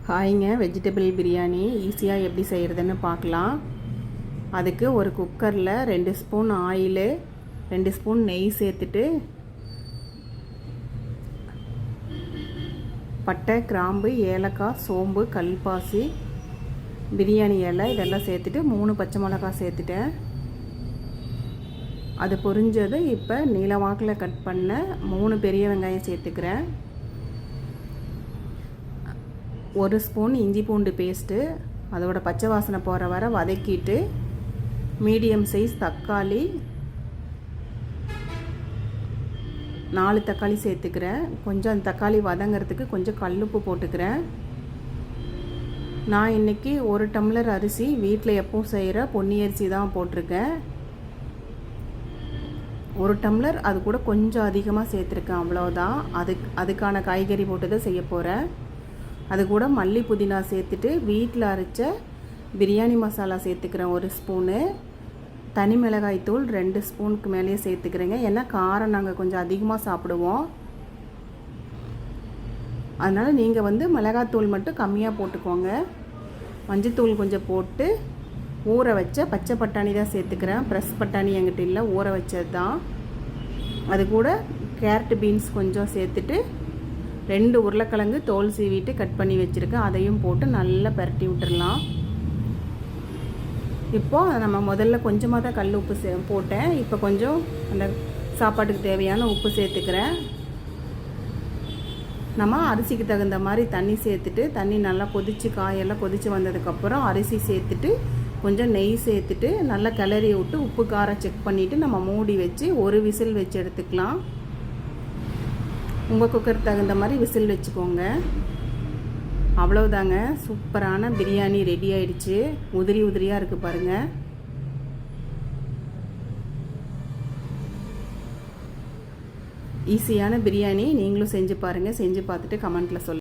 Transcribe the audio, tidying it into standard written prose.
ஹாய்ங்க, vegetable biryani ஈஸியாக எப்படி செய்கிறதுன்னு பார்க்கலாம். அதுக்கு ஒரு குக்கரில் 2 ஸ்பூன் ஆயிலு, 2 ஸ்பூன் நெய் சேர்த்துட்டு பட்டை, கிராம்பு, ஏலக்காய், சோம்பு, கல்பாசி, பிரியாணி இலை இதெல்லாம் சேர்த்துட்டு 3 பச்சை மிளகாய் சேர்த்துட்டேன். அது பொரிஞ்சது இப்போ நீளவாக்கில் கட் பண்ண 3 பெரிய வெங்காயம் சேர்த்துக்கிறேன். 1 ஸ்பூன் இஞ்சி பூண்டு பேஸ்ட்டு, அதோட பச்சை வாசனை போகிற வரை வதக்கிட்டு மீடியம் சைஸ் தக்காளி 4 தக்காளி சேர்த்துக்கிறேன். கொஞ்சம் அந்த தக்காளி வதங்கிறதுக்கு கொஞ்சம் கல்லுப்பு போட்டுக்கிறேன். நான் இன்றைக்கி 1 டம்ளர் அரிசி வீட்டில் எப்பவும் செய்கிற பொன்னி அரிசி தான் போட்டிருக்கேன். 1 டம்ளர் அது கூட கொஞ்சம் அதிகமாக சேர்த்துருக்கேன், அவ்வளோதான். அதுக்கான காய்கறி போட்டு தான் செய்ய போகிறேன். அது கூட மல்லி புதினா சேர்த்துட்டு வீட்டில் அரைச்ச பிரியாணி மசாலா சேர்த்துக்கிறேன் 1 ஸ்பூனு. தனி மிளகாய் தூள் 2 ஸ்பூனுக்கு மேலேயே சேர்த்துக்கிறேங்க. ஏன்னா காரம் நாங்கள் கொஞ்சம் அதிகமாக சாப்பிடுவோம். அதனால் நீங்கள் மிளகாத்தூள் மட்டும் கம்மியாக போட்டுக்கோங்க. மஞ்சத்தூள் கொஞ்சம் போட்டு ஊற வச்ச பச்சை பட்டாணி தான் சேர்த்துக்கிறேன். ப்ரெஸ் பட்டாணி என்கிட்ட இல்லை, ஊற வச்சது தான். அது கூட கேரட் பீன்ஸ் கொஞ்சம் சேர்த்துட்டு 2 உருளைக்கிழங்கு தோல் சீவிட்டு கட் பண்ணி வச்சுருக்கேன். அதையும் போட்டு நல்லா பரட்டி விட்டுடலாம். இப்போது நம்ம முதல்ல கொஞ்சமாக தான் கல் உப்பு போட்டேன். இப்போ கொஞ்சம் அந்த சாப்பாட்டுக்கு தேவையான உப்பு சேர்த்துக்கிறேன். நம்ம அரிசிக்கு தகுந்த மாதிரி தண்ணி சேர்த்துட்டு, தண்ணி நல்லா கொதித்து காயெல்லாம் கொதித்து வந்ததுக்கப்புறம் அரிசி சேர்த்துட்டு கொஞ்சம் நெய் சேர்த்துட்டு நல்லா கிளறி விட்டு உப்பு காரம் செக் பண்ணிவிட்டு நம்ம மூடி வச்சு 1 விசில் வச்சு எடுத்துக்கலாம். உங்கள் குக்கருக்கு தகுந்த மாதிரி விசில் வச்சுக்கோங்க. அவ்வளோதாங்க, சூப்பரான பிரியாணி ரெடி ஆயிடுச்சு. உதிரி உதிரியாக இருக்குது பாருங்கள். ஈஸியான பிரியாணி நீங்களும் செஞ்சு பாருங்கள். செஞ்சு பார்த்துட்டு கமெண்ட்டில் சொல்லுங்கள்.